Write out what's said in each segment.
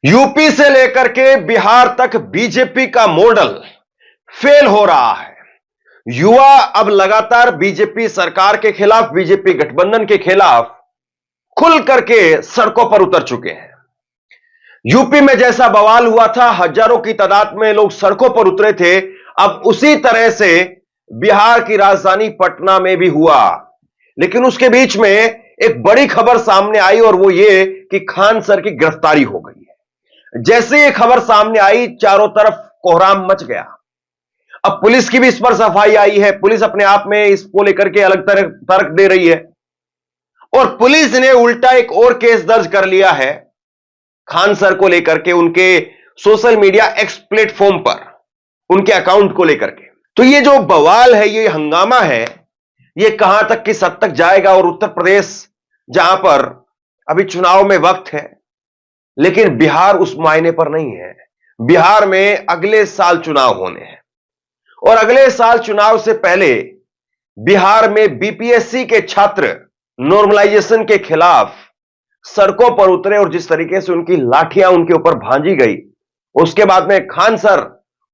UP से लेकर के बिहार तक बीजेपी का मॉडल फेल हो रहा है। युवा अब लगातार बीजेपी सरकार के खिलाफ, बीजेपी गठबंधन के खिलाफ खुल करके सड़कों पर उतर चुके हैं। यूपी में जैसा बवाल हुआ था, हजारों की तादाद में लोग सड़कों पर उतरे थे, अब उसी तरह से बिहार की राजधानी पटना में भी हुआ। लेकिन उसके बीच में एक बड़ी खबर सामने आई और वो ये कि खान सर की गिरफ्तारी हो गई है। जैसे ये खबर सामने आई, चारों तरफ कोहराम मच गया। अब पुलिस की भी इस पर सफाई आई है। पुलिस अपने आप में इसको लेकर के अलग तरह तर्क दे रही है और पुलिस ने उल्टा एक और केस दर्ज कर लिया है खान सर को लेकर के, उनके सोशल मीडिया एक्स प्लेटफॉर्म पर, उनके अकाउंट को लेकर के। तो ये जो बवाल है, ये हंगामा है, ये कहां तक किस हद तक जाएगा। और उत्तर प्रदेश जहां पर अभी चुनाव में वक्त है, लेकिन बिहार उस मायने पर नहीं है। बिहार में अगले साल चुनाव होने हैं और अगले साल चुनाव से पहले बिहार में बीपीएससी के छात्र नॉर्मलाइजेशन के खिलाफ सड़कों पर उतरे और जिस तरीके से उनकी लाठियां उनके ऊपर भांजी गई, उसके बाद में खान सर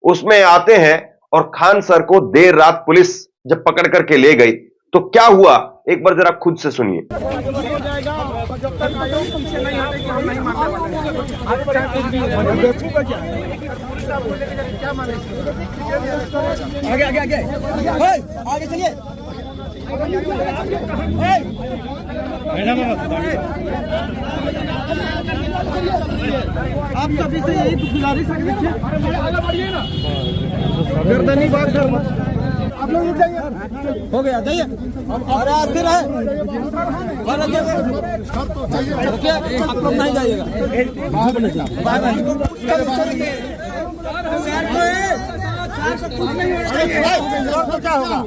उसमें आते हैं और खान सर को देर रात पुलिस जब पकड़ करके ले गई तो क्या हुआ, एक बार जरा खुद से सुनिए। आगे आगे आगे आगे चलिए। आप सभी से यही गुजारिश है, आगे बढ़िए ना, गर्दनी बात कर, आप लोग रुक जाइए। हो गया, जाइए। अरे आते रहे, आप लोग नहीं जाइएगा। क्या होगा,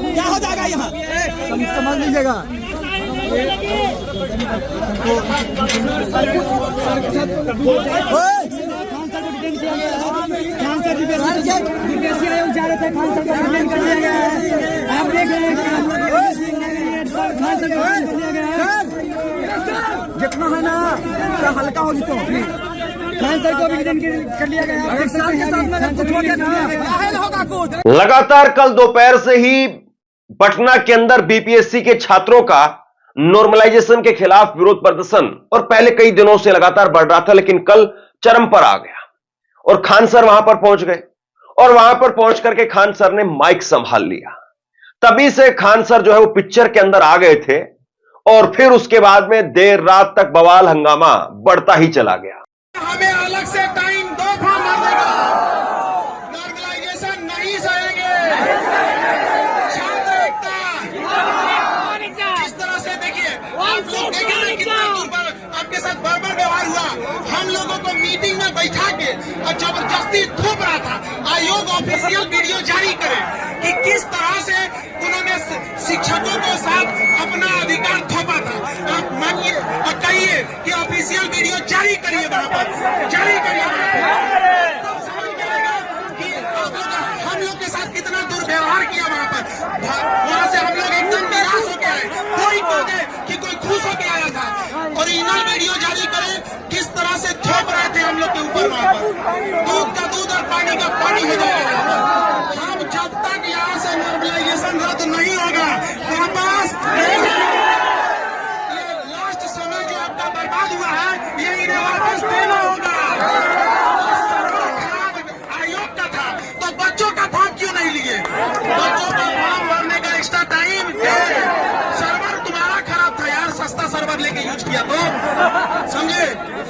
क्या हो जाएगा यहाँ, समझ लीजिएगा। खान सर विदेशी आयोग जा रहे थे, खान सर को डिटेन कर लिया गया है। आप देख रहे हैं खान सर को डिटेन कर लिया गया है। जितना है ना हल्का होगी तो खान सर को भी डिटेन कर लिया गया है। लगातार कल दोपहर से ही पटना के अंदर बीपीएससी के छात्रों का नॉर्मलाइजेशन के खिलाफ विरोध प्रदर्शन और पहले कई दिनों से लगातार बढ़ रहा था, लेकिन कल चरम पर आ गया और खान सर वहां पर पहुंच गए और वहां पर पहुंच करके खान सर ने माइक संभाल लिया। तभी से खान सर जो है वो पिक्चर के अंदर आ गए थे और फिर उसके बाद में देर रात तक बवाल हंगामा बढ़ता ही चला गया। हमें अलग से टाइम दो, नॉर्मलाइजेशन नहीं सहेंगे। छात्र एकता, जिस तरह से देखिए आप लोग देख रहे हैं कितना दूर पर आपके साथ बर्बर व्यवहार हुआ। हम लोगों को मीटिंग में बैठा के और जबरदस्ती थोप रहा था। आयोग ऑफिशियल वीडियो जारी करे कि किस तरह से उन्होंने शिक्षकों के साथ अपना अधिकार थोपा था। आप मानिए और कहिए कि ऑफिशियल वीडियो जारी करिए, वहां पर जारी करिए, तब समझ में आएगा कि हम लोग के साथ कितना दुर्व्यवहार किया वहां पर। वहां से हम लोग एकदम निराश हो गए। कोई कहे कि कोई खुश होकर आया था। ओरिजिनल वीडियो जारी करे किस तरह से थोप रहे थे हम लोग के ऊपर। वहां पर दूध का दूध और पानी का पानी हो जाएगा। हम जब तक यहाँ से नॉर्मलाइजेशन रद्द नहीं होगा, वापस लास्ट समय जो आपका बर्बाद हुआ है, ये इन्हें वापस देना होगा। आयोग का था तो बच्चों का फॉर्म क्यों नहीं लिए? बच्चों का फॉर्म भरने का एक्स्ट्रा टाइम सर्वर तुम्हारा खराब था यार, सस्ता सर्वर लेके यूज किया तो समझे।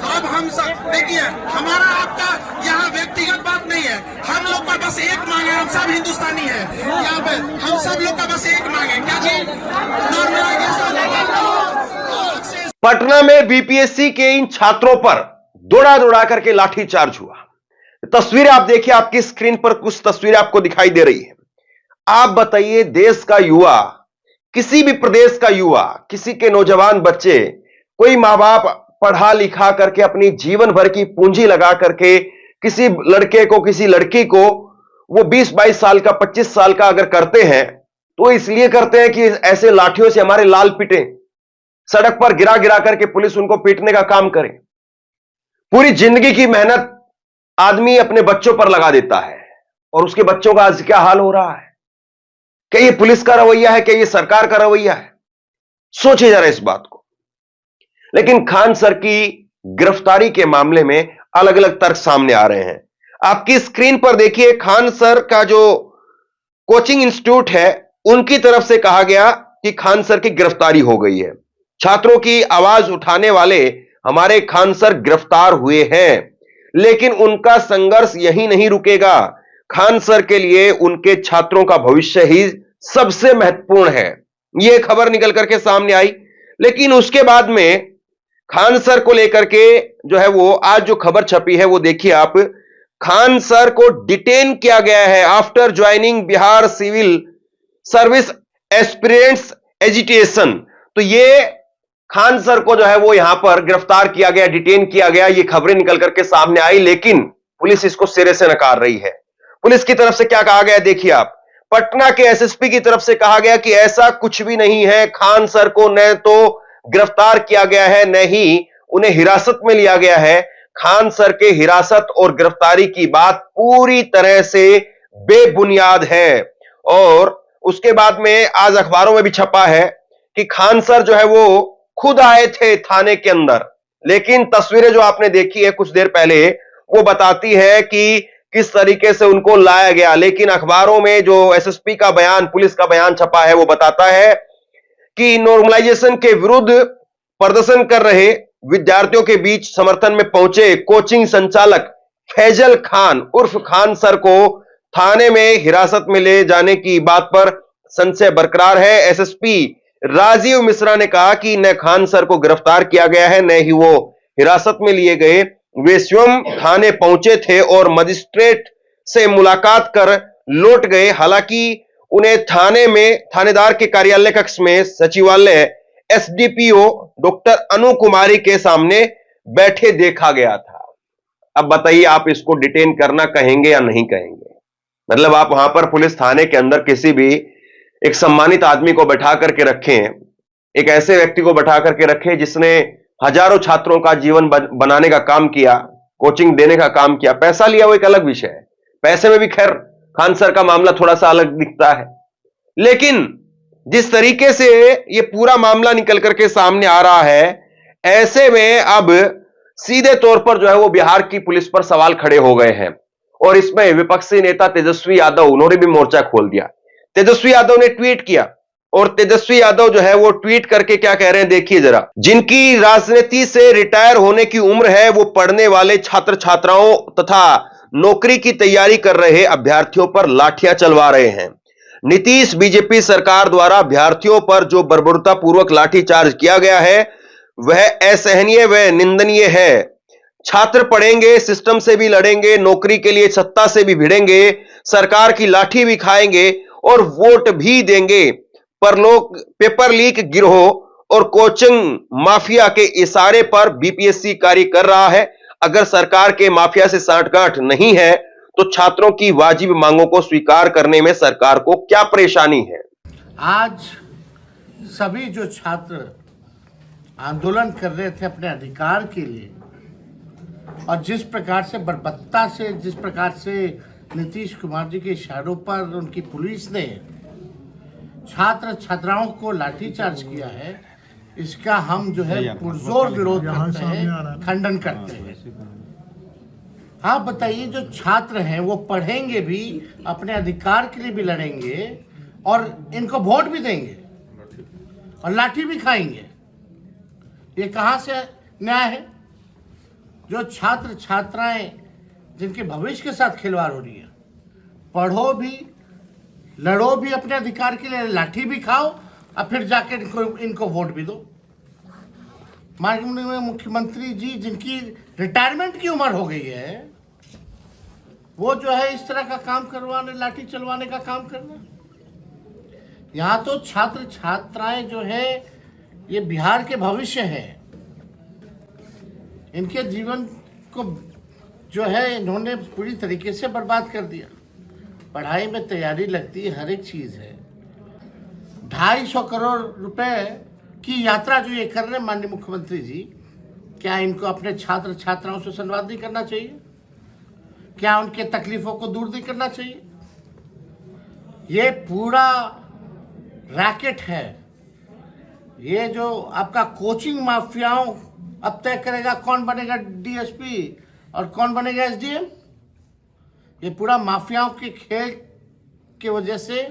अब हम सब देखिए, हमारा आपका यहाँ व्यक्तिगत बात नहीं है। हम लोग का बस एक मांग है, हम सब हिंदुस्तानी है यहाँ पे, हम सब लोग का बस एक मांग है, क्या चीज? नॉर्मलाइजेशन। पटना में बीपीएससी के इन छात्रों पर दौड़ा दौड़ा करके लाठीचार्ज हुआ। तस्वीरें आप देखिए, आपकी स्क्रीन पर कुछ तस्वीरें आपको दिखाई दे रही है। आप बताइए, देश का युवा, किसी भी प्रदेश का युवा, किसी के नौजवान बच्चे, कोई मां बाप पढ़ा लिखा करके अपनी जीवन भर की पूंजी लगा करके किसी लड़के को, किसी लड़की को वो 20-22 साल का, 25 साल का अगर करते हैं तो इसलिए करते हैं कि ऐसे लाठियों से हमारे लाल पिटे, सड़क पर गिरा गिरा करके पुलिस उनको पीटने का काम करे। पूरी जिंदगी की मेहनत आदमी अपने बच्चों पर लगा देता है और उसके बच्चों का आज क्या हाल हो रहा है। क्या ये पुलिस का रवैया है? क्या ये सरकार का रवैया है? सोचिए जरा इस बात को। लेकिन खान सर की गिरफ्तारी के मामले में अलग अलग तर्क सामने आ रहे हैं। आपकी स्क्रीन पर देखिए, खान सर का जो कोचिंग इंस्टीट्यूट है उनकी तरफ से कहा गया कि खान सर की गिरफ्तारी हो गई है। छात्रों की आवाज उठाने वाले हमारे खान सर गिरफ्तार हुए हैं, लेकिन उनका संघर्ष यहीं नहीं रुकेगा। खान सर के लिए उनके छात्रों का भविष्य ही सबसे महत्वपूर्ण है। यह खबर निकल करके सामने आई, लेकिन उसके बाद में खान सर को लेकर के जो है वो आज जो खबर छपी है वो देखिए आप। खान सर को डिटेन किया गया है after joining Bihar civil service aspirants agitation. तो ये खान सर को जो है वो यहां पर गिरफ्तार किया गया, डिटेन किया गया। ये खबरें निकल करके सामने आई, लेकिन पुलिस इसको सिरे से नकार रही है। पुलिस की तरफ से क्या कहा गया देखिए आप। पटना के एसएसपी की तरफ से कहा गया कि ऐसा कुछ भी नहीं है, खान सर को न तो गिरफ्तार किया गया है न ही उन्हें हिरासत में लिया गया है। खान सर के हिरासत और गिरफ्तारी की बात पूरी तरह से बेबुनियाद है। और उसके बाद में आज अखबारों में भी छपा है कि खान सर जो है वो खुद आए थे थाने के अंदर, लेकिन तस्वीरें जो आपने देखी है कुछ देर पहले वो बताती है कि किस तरीके से उनको लाया गया। लेकिन अखबारों में जो एसएसपी का बयान, पुलिस का बयान छपा है वो बताता है कि नॉर्मलाइजेशन के विरुद्ध प्रदर्शन कर रहे विद्यार्थियों के बीच समर्थन में पहुंचे कोचिंग संचालक फैजल खान उर्फ खान सर को थाने में हिरासत में ले जाने की बात पर संशय बरकरार है। एसएसपी राजीव मिश्रा ने कहा कि न खान सर को गिरफ्तार किया गया है न ही वो हिरासत में लिए गए। वे स्वयं थाने पहुंचे थे और मजिस्ट्रेट से मुलाकात कर लौट गए। हालांकि उन्हें थाने में थानेदार के कार्यालय कक्ष में सचिवालय एसडीपीओ डॉक्टर अनु कुमारी के सामने बैठे देखा गया था। अब बताइए आप इसको डिटेन करना कहेंगे या नहीं कहेंगे? मतलब आप वहां पर पुलिस थाने के अंदर किसी भी एक सम्मानित आदमी को बैठा करके रखें, एक ऐसे व्यक्ति को बैठा करके रखें जिसने हजारों छात्रों का जीवन बनाने का काम किया, कोचिंग देने का काम किया। पैसा लिया वो एक अलग विषय है, पैसे में भी खैर खान सर का मामला थोड़ा सा अलग दिखता है, लेकिन जिस तरीके से ये पूरा मामला निकल करके सामने आ रहा है, ऐसे में अब सीधे तौर पर जो है वो बिहार की पुलिस पर सवाल खड़े हो गए हैं। और इसमें विपक्षी नेता तेजस्वी यादव, उन्होंने भी मोर्चा खोल दिया। तेजस्वी यादव ने ट्वीट किया और तेजस्वी यादव जो है वो ट्वीट करके क्या कह रहे हैं देखिए जरा। जिनकी राजनीति से रिटायर होने की उम्र है वो पढ़ने वाले छात्र छात्राओं तथा नौकरी की तैयारी कर रहे अभ्यर्थियों पर लाठियां चलवा रहे हैं। नीतीश बीजेपी सरकार द्वारा अभ्यर्थियों पर जो बर्बरतापूर्वक लाठीचार्ज किया गया है वह असहनीय व निंदनीय है। छात्र पढ़ेंगे, सिस्टम से भी लड़ेंगे, नौकरी के लिए सत्ता से भी भिड़ेंगे, सरकार की लाठी भी खाएंगे और वोट भी देंगे। पर लोग पेपर लीक गिरोह और कोचिंग माफिया के इशारे पर बीपीएससी कार्य कर रहा है। अगर सरकार के माफिया से सांठगांठ नहीं है तो छात्रों की वाजिब मांगों को स्वीकार करने में सरकार को क्या परेशानी है? आज सभी जो छात्र आंदोलन कर रहे थे अपने अधिकार के लिए, और जिस प्रकार से बर्बरता से, जिस प्रकार से नीतीश कुमार जी के इशारों पर उनकी पुलिस ने छात्र छात्राओं को लाठीचार्ज किया है, इसका हम जो है पुरजोर विरोध करते हैं, खंडन करते हैं। आप बताइए, जो छात्र हैं वो पढ़ेंगे भी, अपने अधिकार के लिए भी लड़ेंगे और इनको वोट भी देंगे और लाठी भी खाएंगे। ये कहाँ से न्याय है? जो छात्र छात्राएं जिनके भविष्य के साथ खिलवाड़ हो रही है, पढ़ो भी, लड़ो भी अपने अधिकार के लिए, लाठी भी खाओ और फिर जाकर इनको वोट भी दो। माननीय मुख्यमंत्री जी जिनकी रिटायरमेंट की उम्र हो गई है, वो जो है इस तरह का काम करवाने, लाठी चलवाने का काम करना। यहाँ तो छात्र छात्राएं जो है ये बिहार के भविष्य है, इनके जीवन को जो है इन्होंने पूरी तरीके से बर्बाद कर दिया। पढ़ाई में तैयारी लगती है, हर एक चीज़ है, 250 करोड़ रुपए की यात्रा जो ये कर रहे हैं माननीय मुख्यमंत्री जी, क्या इनको अपने छात्र छात्राओं से संवाद नहीं करना चाहिए? क्या उनके तकलीफों को दूर नहीं करना चाहिए? ये पूरा रैकेट है। ये जो आपका कोचिंग माफियाओं अब तय करेगा कौन बनेगा डीएसपी और कौन बनेगा एसडीएम। ये पूरा माफियाओं के खेल की वजह से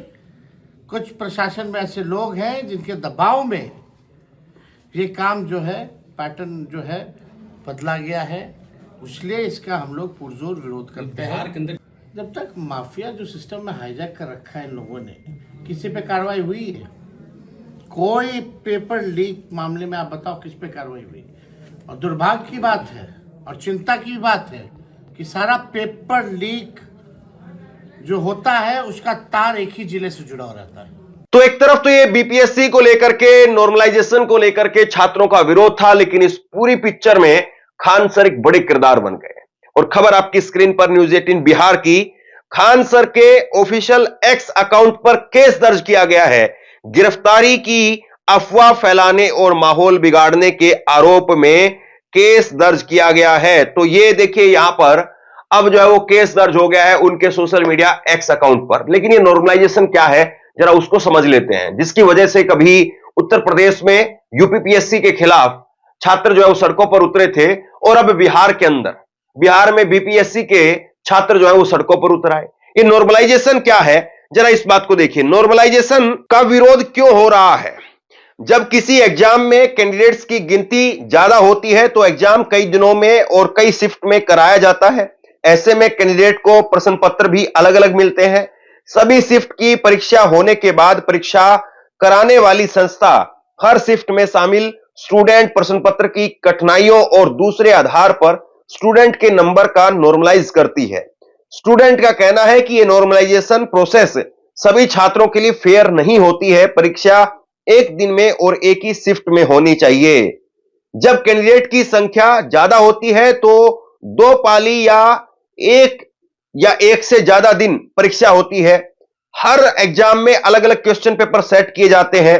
कुछ प्रशासन में ऐसे लोग हैं जिनके दबाव में ये काम जो है, पैटर्न जो है बदला गया है। इसलिए इसका हम लोग पुरजोर विरोध करते हैं। जब तक माफिया जो सिस्टम में हाईजैक कर रखा है इन लोगों ने, किसी पे कार्रवाई हुई है? कोई पेपर लीक मामले में आप बताओ किस पे कार्रवाई हुई? और दुर्भाग्य की बात है और चिंता की बात है कि सारा पेपर लीक जो होता है उसका तार एक ही जिले से जुड़ा रहता है। तो एक तरफ तो ये बीपीएससी को लेकर के, नॉर्मलाइजेशन को लेकर के छात्रों का विरोध था, लेकिन इस पूरी पिक्चर में खान सर एक बड़े किरदार बन गए। और खबर आपकी स्क्रीन पर न्यूज 18 बिहार की। खान सर के ऑफिशियल एक्स अकाउंट पर केस दर्ज किया गया है। गिरफ्तारी की अफवाह फैलाने और माहौल बिगाड़ने के आरोप में केस दर्ज किया गया है। तो ये देखिए यहां पर अब जो है वो केस दर्ज हो गया है उनके सोशल मीडिया एक्स अकाउंट पर। लेकिन ये नॉर्मलाइजेशन क्या है जरा उसको समझ लेते हैं, जिसकी वजह से कभी उत्तर प्रदेश में यूपीपीएससी के खिलाफ छात्र जो है वो सड़कों पर उतरे थे और अब बिहार में बीपीएससी के छात्र जो है वो सड़कों पर उतर आए। ये नॉर्मलाइजेशन क्या है जरा इस बात को देखिए। नॉर्मलाइजेशन का विरोध क्यों हो रहा है? जब किसी एग्जाम में कैंडिडेट्स की गिनती ज्यादा होती है तो एग्जाम कई दिनों में और कई शिफ्ट में कराया जाता है। ऐसे में कैंडिडेट को प्रश्न पत्र भी अलग अलग मिलते हैं। सभी शिफ्ट की परीक्षा होने के बाद परीक्षा कराने वाली संस्था हर शिफ्ट में शामिल स्टूडेंट प्रश्न पत्र की कठिनाइयों और दूसरे आधार पर स्टूडेंट के नंबर का नॉर्मलाइज करती है। स्टूडेंट का कहना है कि यह नॉर्मलाइजेशन प्रोसेस सभी छात्रों के लिए फेयर नहीं होती है। परीक्षा एक दिन में और एक ही शिफ्ट में होनी चाहिए। जब कैंडिडेट की संख्या ज्यादा होती है तो 2 पाली या एक से ज्यादा दिन परीक्षा होती है। हर एग्जाम में अलग अलग क्वेश्चन पेपर सेट किए जाते हैं।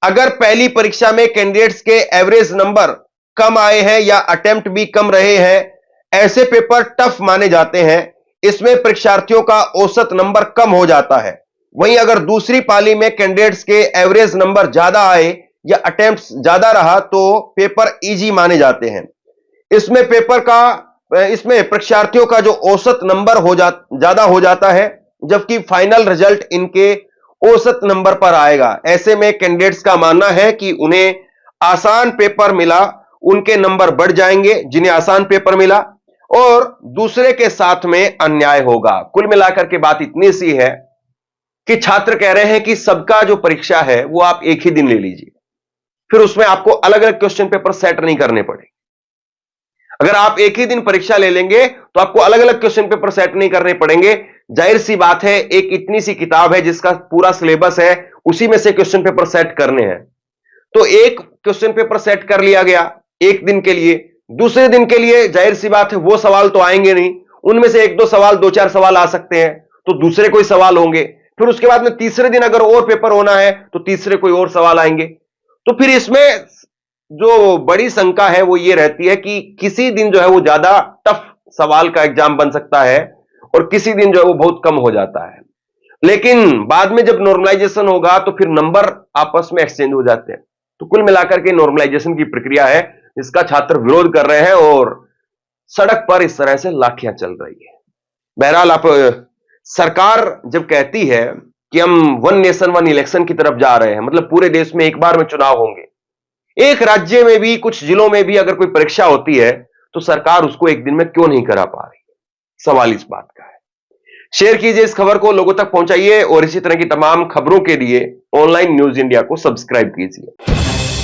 अगर पहली परीक्षा में कैंडिडेट्स के एवरेज नंबर कम आए हैं या अटेम्प्ट भी कम रहे हैं, ऐसे पेपर टफ माने जाते हैं। इसमें परीक्षार्थियों का औसत नंबर कम हो जाता है। वहीं अगर दूसरी पाली में कैंडिडेट्स के एवरेज नंबर ज्यादा आए या अटेम्प्ट ज्यादा रहा तो पेपर इजी माने जाते हैं। इसमें परीक्षार्थियों का जो औसत नंबर ज्यादा हो जाता है, जबकि फाइनल रिजल्ट इनके औसत नंबर पर आएगा। ऐसे में कैंडिडेट्स का मानना है कि उन्हें आसान पेपर मिला, उनके नंबर बढ़ जाएंगे जिन्हें आसान पेपर मिला, और दूसरे के साथ में अन्याय होगा। कुल मिलाकर के बात इतनी सी है कि छात्र कह रहे हैं कि सबका जो परीक्षा है वो आप एक ही दिन ले लीजिए, फिर उसमें आपको अलग अलग क्वेश्चन पेपर सेट नहीं करने पड़े। अगर आप एक ही दिन परीक्षा ले लेंगे तो आपको अलग अलग क्वेश्चन पेपर सेट नहीं करने पड़ेंगे। जाहिर सी बात है, एक इतनी सी किताब है जिसका पूरा सिलेबस है, उसी में से क्वेश्चन पेपर सेट करने हैं। तो एक क्वेश्चन पेपर सेट कर लिया गया एक दिन के लिए। दूसरे दिन के लिए जाहिर सी बात है वो सवाल तो आएंगे नहीं, उनमें से 1-2 सवाल, 2-4 सवाल आ सकते हैं, तो दूसरे कोई सवाल होंगे। फिर उसके बाद में तीसरे दिन अगर और पेपर होना है तो तीसरे कोई और सवाल आएंगे। तो फिर इसमें जो बड़ी शंका है वो ये रहती है कि किसी दिन जो है वो ज्यादा टफ सवाल का एग्जाम बन सकता है और किसी दिन जो है वो बहुत कम हो जाता है। लेकिन बाद में जब नॉर्मलाइजेशन होगा तो फिर नंबर आपस में एक्सचेंज हो जाते हैं। तो कुल मिलाकर के नॉर्मलाइजेशन की प्रक्रिया है जिसका छात्र विरोध कर रहे हैं और सड़क पर इस तरह से लाठियां चल रही है। बहरहाल आप सरकार जब कहती है कि हम 1 नेशन 1 इलेक्शन की तरफ जा रहे हैं, मतलब पूरे देश में एक बार में चुनाव होंगे, एक राज्य में भी, कुछ जिलों में भी अगर कोई परीक्षा होती है तो सरकार उसको एक दिन में क्यों नहीं करा पा रही? सवाल इस बात का है। शेयर कीजिए इस खबर को, लोगों तक पहुंचाइए और इसी तरह की तमाम खबरों के लिए ऑनलाइन न्यूज इंडिया को सब्सक्राइब कीजिए।